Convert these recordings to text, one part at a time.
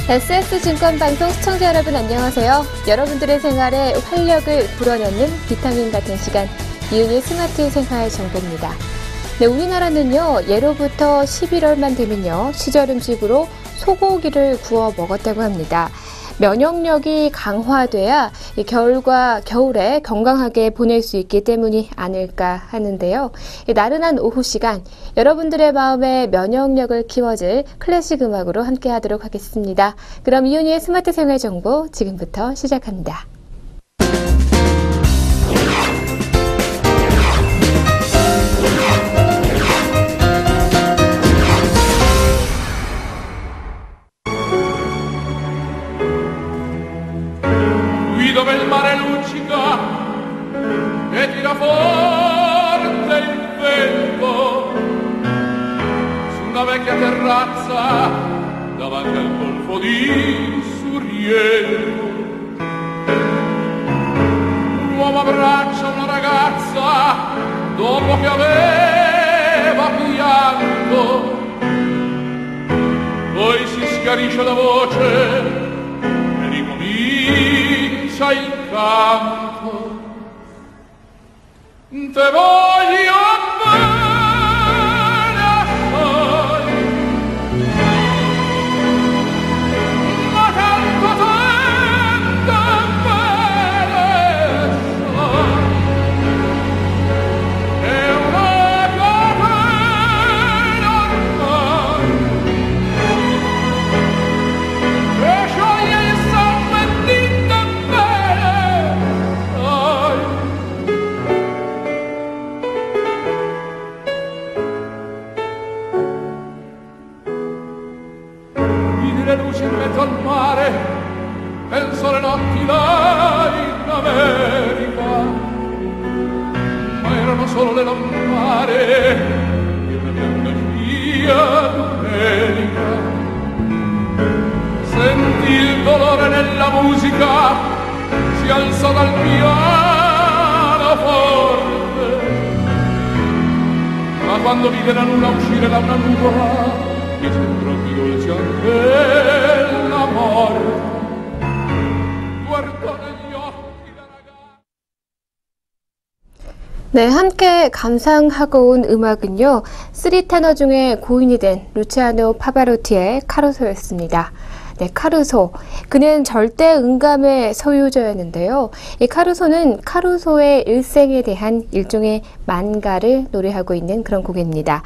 SS증권방송 시청자 여러분 안녕하세요. 여러분들의 생활에 활력을 불어넣는 비타민 같은 시간, 이은희의 스마트 생활 정보입니다. 네, 우리나라는요, 예로부터 11월만 되면요, 시절 음식으로 소고기를 구워 먹었다고 합니다. 면역력이 강화돼야 이 겨울에 건강하게 보낼 수 있기 때문이 아닐까 하는데요. 이 나른한 오후 시간, 여러분들의 마음에 면역력을 키워줄 클래식 음악으로 함께 하도록 하겠습니다. 그럼 이윤희의 스마트 생활 정보 지금부터 시작합니다. Dove il mare luccica e tira forte il vento su una vecchia terrazza davanti al golfo di Sorrento. Un uomo abbraccia una ragazza dopo che aveva pianto, poi si schiarisce la voce e ricomincia il canto. Te voglio bene assai, ma tanto tempo bene assai, è una catena ormai che scioglie il sangue di te bene assai. Vidi le luci in mezzo al mare, penso alle notti là in America, ma erano solo le lampade di una bianca scia domenica. Sentì il dolore nella musica, si alzò dal pianoforte, ma quando vide la luna uscire da una nuvola, mi sembrò più dolce anche la morte. Guardò negli occhi la ragazza. 네, 함께 감상하고 온 음악은요, 3테너 중에 고인이 된 루치아노 파바로티의 카루소였습니다. 네, 카루소. 그는 절대 음감의 소유자였는데요. 이 카루소는 카루소의 일생에 대한 일종의 만가를 노래하고 있는 그런 곡입니다.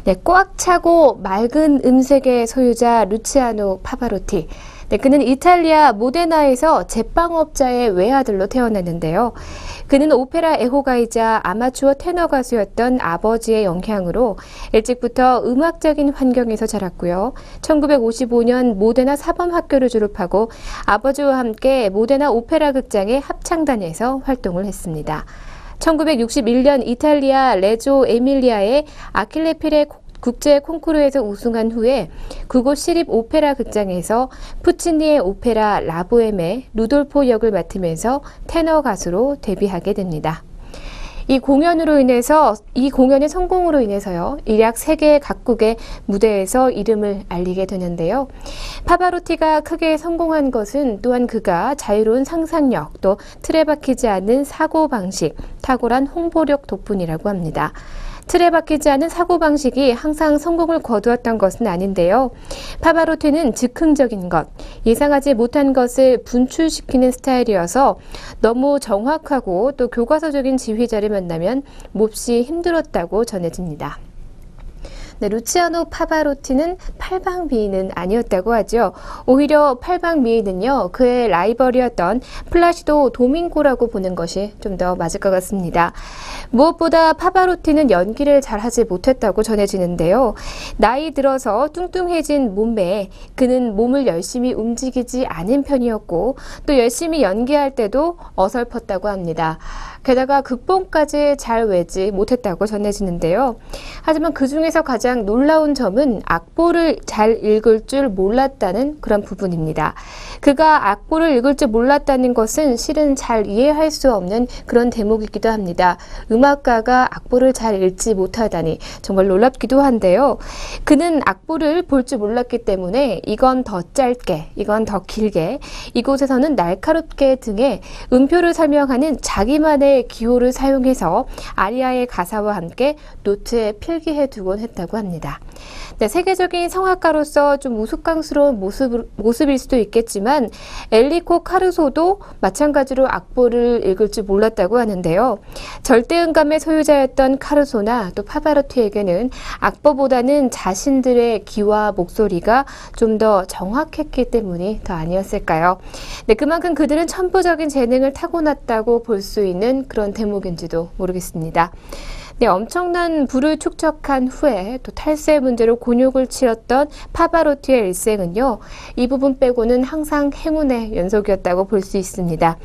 네, 꽉 차고 맑은 음색의 소유자 루치아노 파바로티. 네, 그는 이탈리아 모데나에서 제빵업자의 외아들로 태어났는데요. 그는 오페라 애호가이자 아마추어 테너 가수였던 아버지의 영향으로 일찍부터 음악적인 환경에서 자랐고요. 1955년 모데나 사범학교를 졸업하고 아버지와 함께 모데나 오페라 극장의 합창단에서 활동을 했습니다. 1961년 이탈리아 레조 에밀리아의 아킬레 피레 국제 콩쿠르에서 우승한 후에 그곳 시립 오페라 극장에서 푸치니의 오페라 라보엠의 루돌포 역을 맡으면서 테너 가수로 데뷔하게 됩니다. 이 공연의 성공으로 인해서요, 일약 세계 각국의 무대에서 이름을 알리게 되는데요. 파바로티가 크게 성공한 것은 또한 그가 자유로운 상상력, 또 틀에 박히지 않는 사고방식, 탁월한 홍보력 덕분이라고 합니다. 틀에 박히지 않은 사고방식이 항상 성공을 거두었던 것은 아닌데요. 파바로티는 즉흥적인 것, 예상하지 못한 것을 분출시키는 스타일이어서 너무 정확하고 또 교과서적인 지휘자를 만나면 몹시 힘들었다고 전해집니다. 네, 루치아노 파바로티는 팔방미인은 아니었다고 하죠. 오히려 팔방미인은요, 그의 라이벌이었던 플라시도 도밍고라고 보는 것이 좀 더 맞을 것 같습니다. 무엇보다 파바로티는 연기를 잘하지 못했다고 전해지는데요. 나이 들어서 뚱뚱해진 몸매에 그는 몸을 열심히 움직이지 않은 편이었고 또 열심히 연기할 때도 어설펐다고 합니다. 게다가 극본까지 잘 외지 못했다고 전해지는데요. 하지만 그 중에서 가장 놀라운 점은 악보를 잘 읽을 줄 몰랐다는 그런 부분입니다. 그가 악보를 읽을 줄 몰랐다는 것은 실은 잘 이해할 수 없는 그런 대목이기도 합니다. 음악가가 악보를 잘 읽지 못하다니 정말 놀랍기도 한데요. 그는 악보를 볼 줄 몰랐기 때문에 이건 더 짧게, 이건 더 길게, 이곳에서는 날카롭게 등의 음표를 설명하는 자기만의 기호를 사용해서 아리아의 가사와 함께 노트에 필기해 두곤 했다고 합니다. 네, 세계적인 성악가로서 좀 우스꽝스러운 모습일 수도 있겠지만 엔리코 카루소도 마찬가지로 악보를 읽을 줄 몰랐다고 하는데요. 절대음감의 소유자였던 카루소나 또 파바로티에게는 악보보다는 자신들의 기와 목소리가 좀 더 정확했기 때문이 더 아니었을까요? 네, 그만큼 그들은 천부적인 재능을 타고났다고 볼 수 있는 그런 대목인지도 모르겠습니다. 네, 엄청난 부를 축적한 후에 또 탈세 문제로 곤욕을 치렀던 파바로티의 일생은요, 이 부분 빼고는 항상 행운의 연속이었다고 볼 수 있습니다.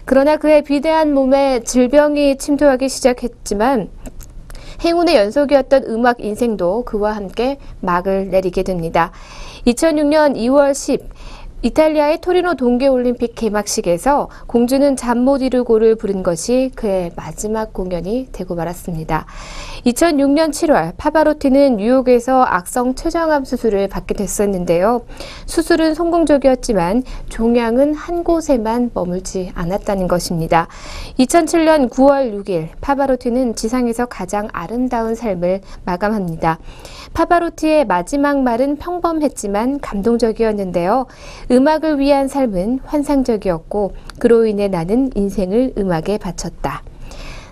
그러나 그의 비대한 몸에 질병이 침투하기 시작했지만 행운의 연속이었던 음악 인생도 그와 함께 막을 내리게 됩니다. 2006년 2월 10일 이탈리아의 토리노 동계올림픽 개막식에서 공주는 잠 못 이루고를 부른 것이 그의 마지막 공연이 되고 말았습니다. 2006년 7월 파바로티는 뉴욕에서 악성 췌장암 수술을 받게 됐었는데요. 수술은 성공적이었지만 종양은 한 곳에만 머물지 않았다는 것입니다. 2007년 9월 6일 파바로티는 지상에서 가장 아름다운 삶을 마감합니다. 파바로티의 마지막 말은 평범했지만 감동적이었는데요. 음악을 위한 삶은 환상적이었고 그로 인해 나는 인생을 음악에 바쳤다.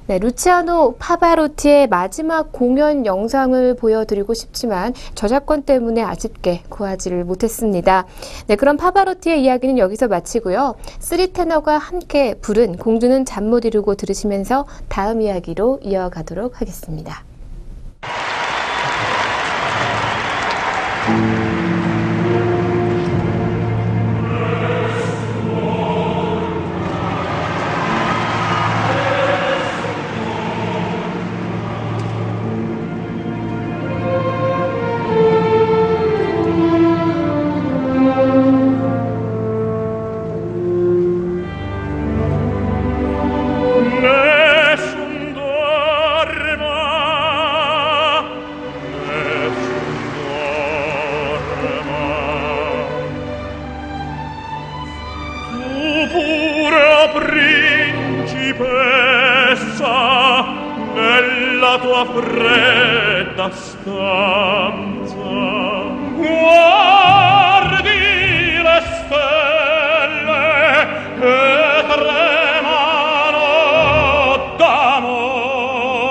네, 루치아노 파바로티의 마지막 공연 영상을 보여드리고 싶지만 저작권 때문에 아쉽게 구하지를 못했습니다. 네, 그럼 파바로티의 이야기는 여기서 마치고요. 쓰리 테너가 함께 부른 공주는 잠 못 이루고 들으시면서 다음 이야기로 이어가도록 하겠습니다. Nella tua fredda stanza guardi le stelle che tremano d'amore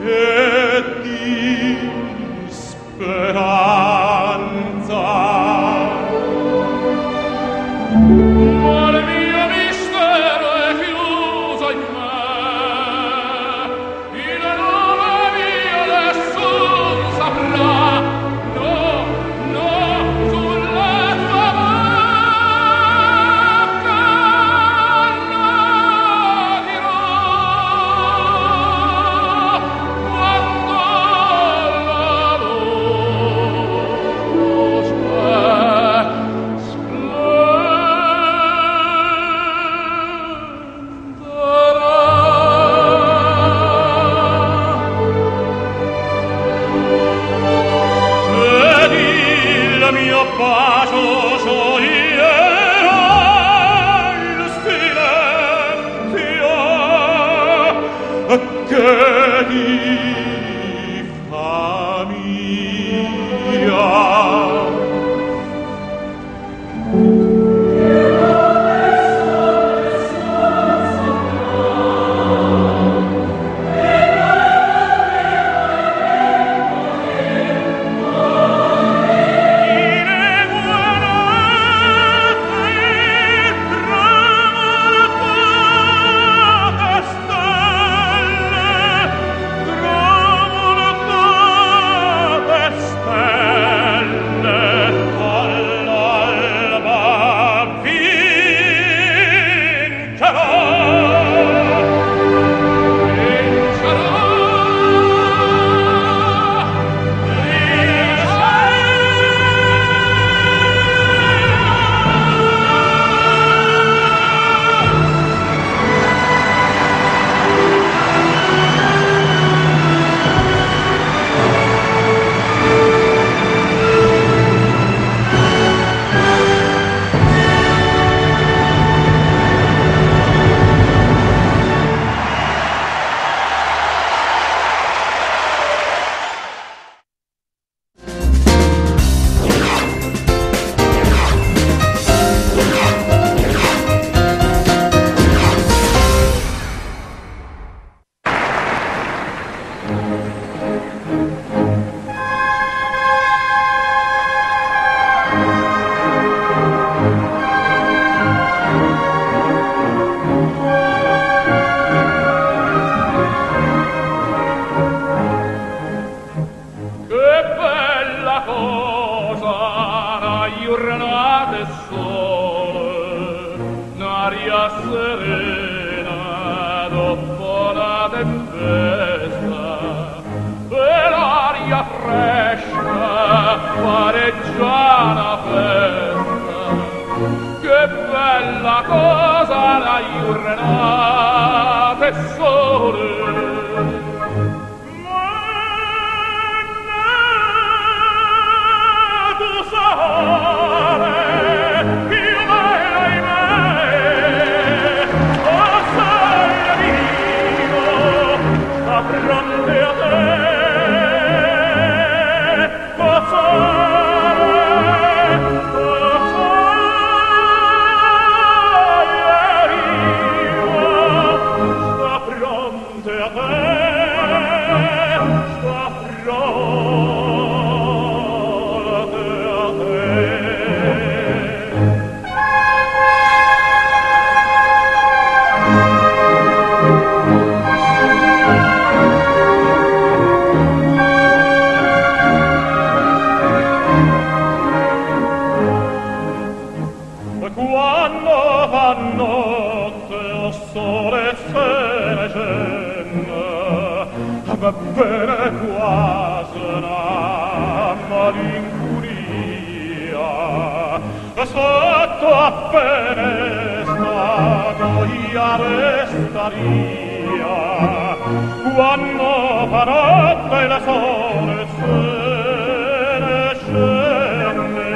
e di speranza. Ma il mio mistero è chiuso in me, il nome mio nessun saprà. No, no, sulla tua bocca la dirò quando la voce bacio scioglierà il silenzio che di famiglia. Stelle serena dopo la tempesta e l'aria fresca pareggia la festa. Che bella cosa la giornata sole. Va bene quasi una malincuria sotto appena stato io restaria quando fa notte il sole se ne scende.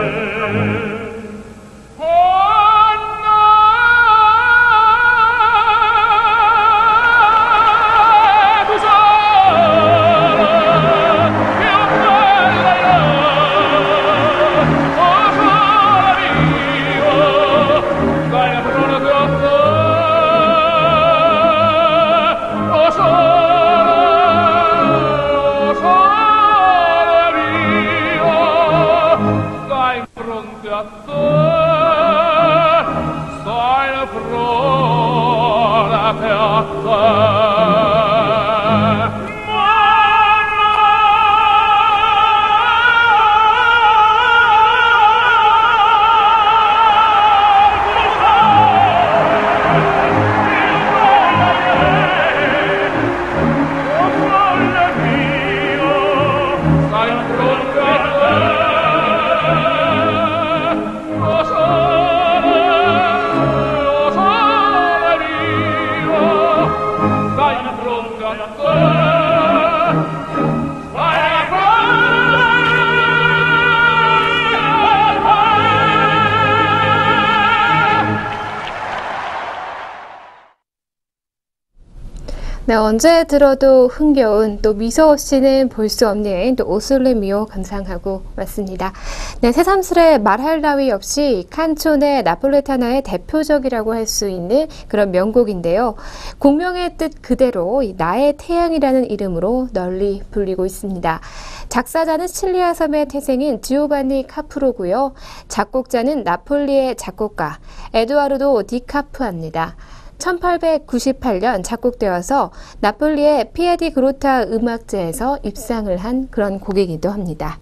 네, 언제 들어도 흥겨운 또 미소 없이는 볼 수 없는 또 오솔레미오 감상하고 왔습니다. 네, 새삼스레 말할 나위 없이 칸촌의 나폴레타나의 대표적이라고 할 수 있는 그런 명곡인데요. 공명의 뜻 그대로 나의 태양이라는 이름으로 널리 불리고 있습니다. 작사자는 시칠리아 섬의 태생인 지오반니 카프로고요. 작곡자는 나폴리의 작곡가 에두아르도 디카프아입니다. 1898년 작곡되어서 나폴리의 피에디 그로타 음악제에서 입상을 한 그런 곡이기도 합니다.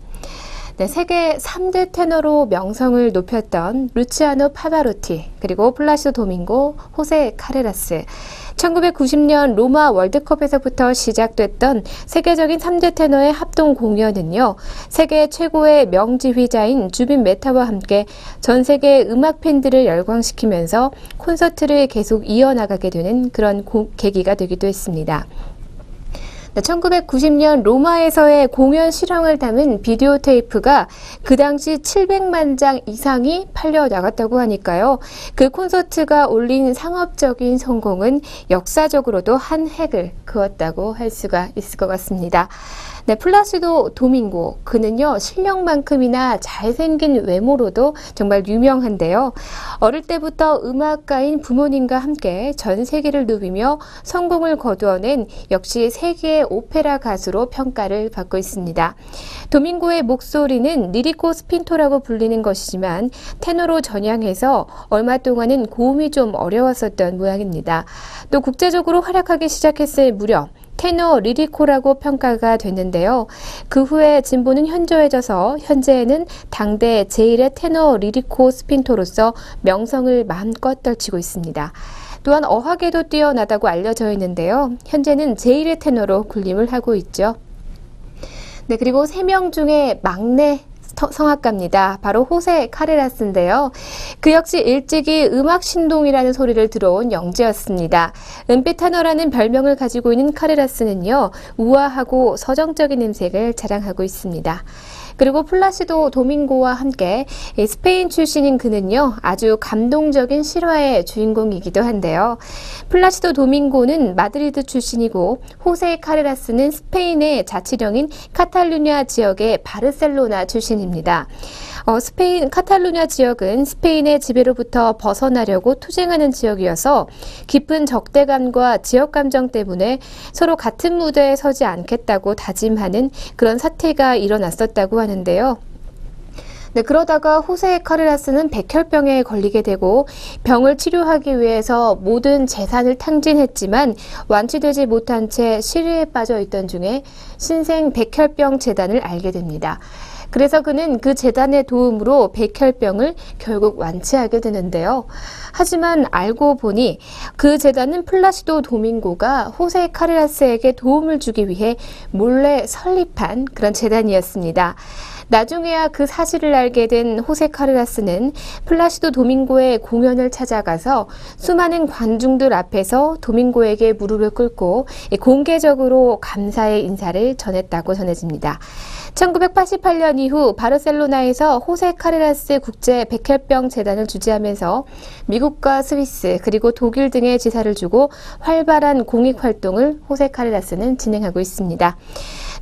네, 세계 3대 테너로 명성을 높였던 루치아노 파바로티, 그리고 플라시도 도밍고, 호세 카레라스. 1990년 로마 월드컵에서부터 시작됐던 세계적인 3대 테너의 합동 공연은요, 세계 최고의 명지휘자인 주빈 메타와 함께 전 세계 음악 팬들을 열광시키면서 콘서트를 계속 이어나가게 되는 그런 계기가 되기도 했습니다. 1990년 로마에서의 공연 실황을 담은 비디오 테이프가 그 당시 700만 장 이상이 팔려 나갔다고 하니까요. 그 콘서트가 올린 상업적인 성공은 역사적으로도 한 획을 그었다고 할 수가 있을 것 같습니다. 네, 플라시도 도밍고, 그는요 실력만큼이나 잘생긴 외모로도 정말 유명한데요. 어릴 때부터 음악가인 부모님과 함께 전 세계를 누비며 성공을 거두어낸 역시 세계의 세계 오페라 가수로 평가를 받고 있습니다. 도밍고의 목소리는 리리코 스핀토라고 불리는 것이지만 테너로 전향해서 얼마 동안은 고음이 좀 어려웠었던 모양입니다. 또 국제적으로 활약하기 시작했을 무렵 테너 리리코라고 평가가 됐는데요. 그 후에 진보는 현저해져서 현재는 당대 제1의 테너 리리코 스핀토로서 명성을 마음껏 떨치고 있습니다. 또한 어학에도 뛰어나다고 알려져 있는데요. 현재는 제1의 테너로 군림을 하고 있죠. 네, 그리고 3명 중에 막내 성악가입니다. 바로 호세 카레라스인데요. 그 역시 일찍이 음악 신동이라는 소리를 들어온 영재였습니다. 은빛 테너라는 별명을 가지고 있는 카레라스는요, 우아하고 서정적인 음색을 자랑하고 있습니다. 그리고 플라시도 도밍고와 함께 스페인 출신인 그는요, 아주 감동적인 실화의 주인공이기도 한데요. 플라시도 도밍고는 마드리드 출신이고 호세 카레라스는 스페인의 자치령인 카탈루냐 지역의 바르셀로나 출신입니다. 스페인 카탈루냐 지역은 스페인의 지배로부터 벗어나려고 투쟁하는 지역이어서 깊은 적대감과 지역 감정 때문에 서로 같은 무대에 서지 않겠다고 다짐하는 그런 사태가 일어났었다고 하는데요. 네, 그러다가 호세 카레라스는 백혈병에 걸리게 되고 병을 치료하기 위해서 모든 재산을 탕진했지만 완치되지 못한 채 시리에 빠져 있던 중에 신생 백혈병 재단을 알게 됩니다. 그래서 그는 그 재단의 도움으로 백혈병을 결국 완치하게 되는데요. 하지만 알고 보니 그 재단은 플라시도 도밍고가 호세 카레라스에게 도움을 주기 위해 몰래 설립한 그런 재단이었습니다. 나중에야 그 사실을 알게 된 호세 카레라스는 플라시도 도밍고의 공연을 찾아가서 수많은 관중들 앞에서 도밍고에게 무릎을 꿇고 공개적으로 감사의 인사를 전했다고 전해집니다. 1988년 이후 바르셀로나에서 호세 카레라스 국제 백혈병 재단을 주재하면서 미국과 스위스 그리고 독일 등의 지사를 주고 활발한 공익 활동을 호세 카레라스는 진행하고 있습니다.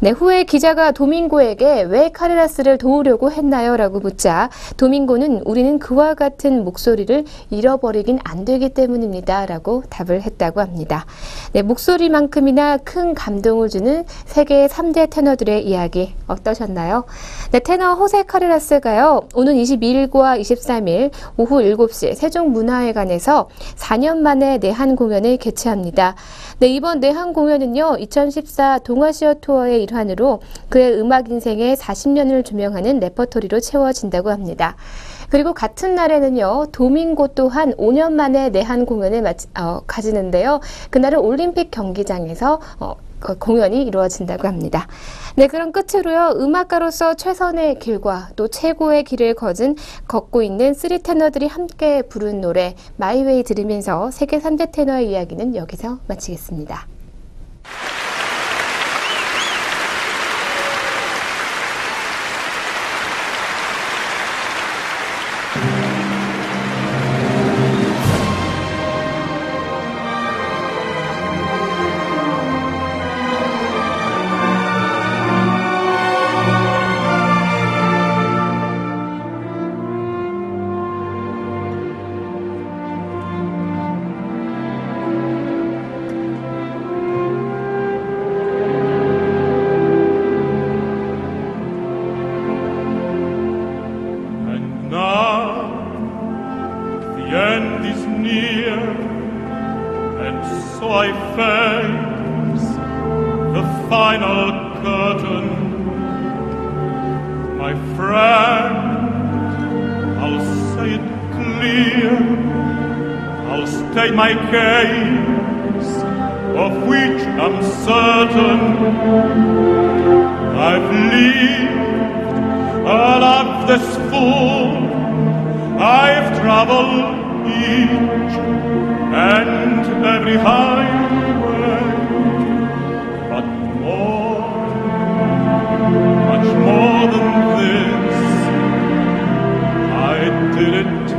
네, 후에 기자가 도밍고에게 왜 카레라스를 도우려고 했나요? 라고 묻자 도밍고는 우리는 그와 같은 목소리를 잃어버리긴 안 되기 때문입니다. 라고 답을 했다고 합니다. 네, 목소리만큼이나 큰 감동을 주는 세계 3대 테너들의 이야기 어떠셨나요? 네, 테너 호세 카레라스가요, 오는 22일과 23일 오후 7시 세종문화회관에서 4년 만에 내한 공연을 개최합니다. 네, 이번 내한 공연은요, 2014 동아시아 투어의 일환으로 그의 음악 인생의 40년을 조명하는 레퍼토리로 채워진다고 합니다. 그리고 같은 날에는요, 도밍고 또한 5년 만에 내한 공연을 가지는데요. 그날은 올림픽 경기장에서 공연이 이루어진다고 합니다. 네, 그럼 끝으로요, 음악가로서 최선의 길과 또 최고의 길을 걷고 있는 3테너들이 함께 부른 노래 마이웨이 들으면서 세계 3대 테너의 이야기는 여기서 마치겠습니다. My case, of which I'm certain, I've lived a life that's full. I've traveled each and every highway, but more, much more than this, I did it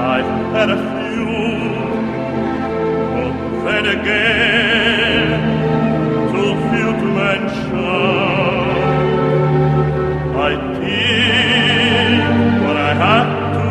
my had a few, but then again, too few to mention. I did what I had to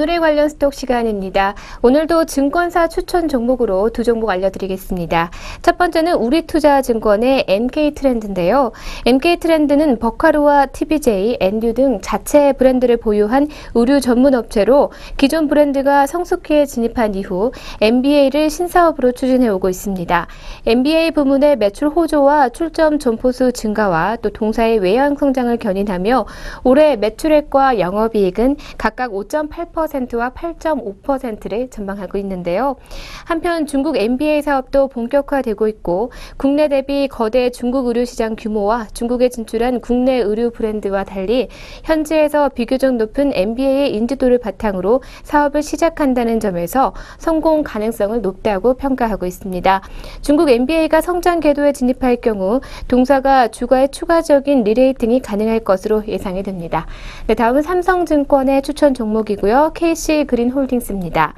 오늘의 관련 스톡 시간입니다. 오늘도 증권사 추천 종목으로 두 종목 알려드리겠습니다. 첫 번째는 우리투자증권의 MK트렌드인데요. MK트렌드는 버카루와 TBJ, 엔듀 등 자체 브랜드를 보유한 의류 전문 업체로 기존 브랜드가 성숙기에 진입한 이후 MBA를 신사업으로 추진해 오고 있습니다. MBA 부문의 매출 호조와 출점 점포수 증가와 또 동사의 외형 성장을 견인하며 올해 매출액과 영업이익은 각각 5.8%와 8.5%를 전망하고 있는데요. 한편 중국 MBA 사업도 본격화되고 있고 국내 대비 거대 중국 의류 시장 규모와 중국에 진출한 국내 의류 브랜드와 달리 현지에서 비교적 높은 MBA의 인지도를 바탕으로 사업을 시작한다는 점에서 성공 가능성을 높다고 평가하고 있습니다. 중국 MBA가 성장 궤도에 진입할 경우 동사가 주가의 추가적인 리레이팅이 가능할 것으로 예상이 됩니다. 네, 다음은 삼성증권의 추천 종목이고요. KC그린홀딩스입니다.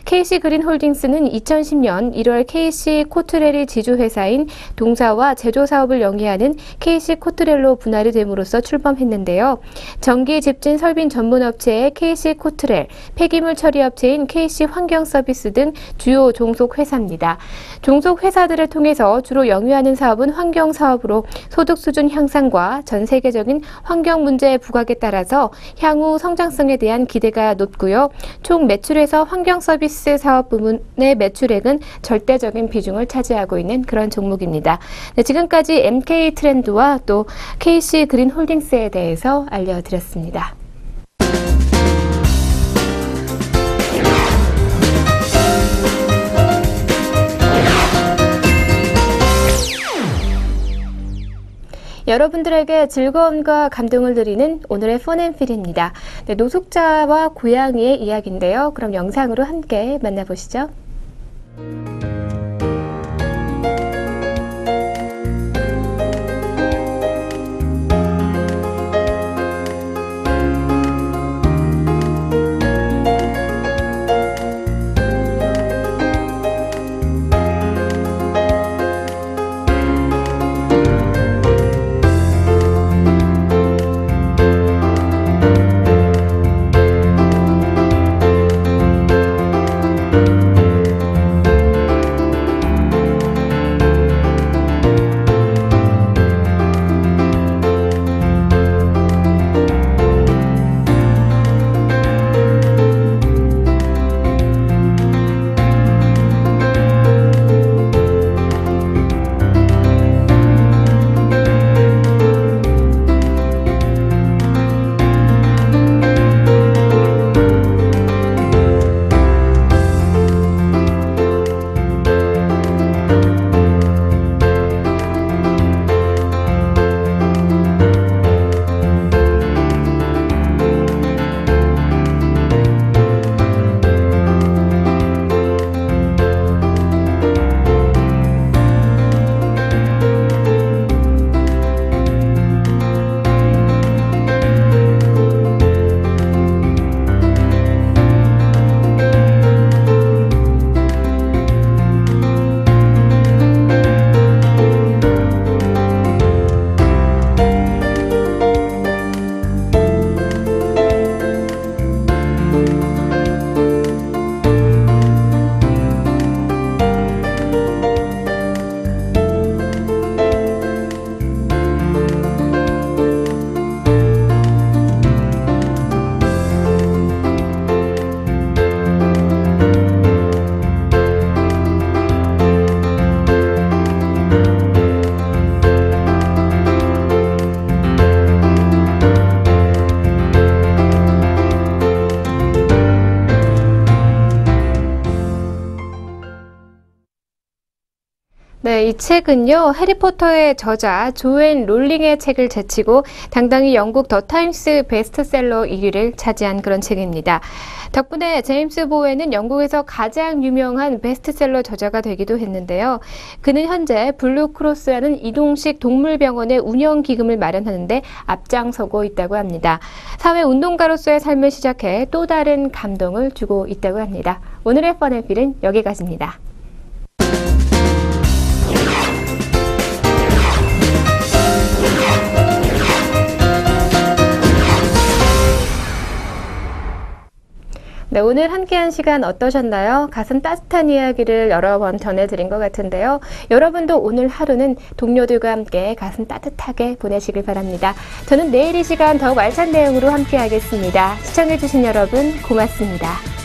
KC그린홀딩스는 2010년 1월 KC 코트렐이 지주회사인 동사와 제조사업을 영위하는 KC 코트렐로 분할이 됨으로써 출범했는데요. 전기 집진 설빈 전문업체의 KC 코트렐, 폐기물 처리업체인 KC 환경서비스 등 주요 종속회사입니다. 종속회사들을 통해서 주로 영위하는 사업은 환경사업으로 소득 수준 향상과 전 세계적인 환경 문제의 부각에 따라서 향후 성장성에 대한 기대가 높고요. 총 매출에서 환경서비스 사업 부문의 매출액은 절대적인 비중을 차지하고 있는 그런 종목입니다. 네, 지금까지 MK트렌드와 또 KC그린홀딩스에 대해서 알려드렸습니다. 여러분들에게 즐거움과 감동을 드리는 오늘의 폰앤필입니다. 네, 노숙자와 고양이의 이야기인데요. 그럼 영상으로 함께 만나보시죠. 네, 이 책은요, 해리포터의 저자 조앤 롤링의 책을 제치고 당당히 영국 더 타임스 베스트셀러 1위를 차지한 그런 책입니다. 덕분에 제임스 보웬은 영국에서 가장 유명한 베스트셀러 저자가 되기도 했는데요. 그는 현재 블루크로스라는 이동식 동물병원의 운영 기금을 마련하는데 앞장서고 있다고 합니다. 사회운동가로서의 삶을 시작해 또 다른 감동을 주고 있다고 합니다. 오늘의 펀앤필은 여기까지입니다. 네, 오늘 함께한 시간 어떠셨나요? 가슴 따뜻한 이야기를 여러 번 전해드린 것 같은데요. 여러분도 오늘 하루는 동료들과 함께 가슴 따뜻하게 보내시길 바랍니다. 저는 내일 이 시간 더욱 알찬 내용으로 함께하겠습니다. 시청해주신 여러분 고맙습니다.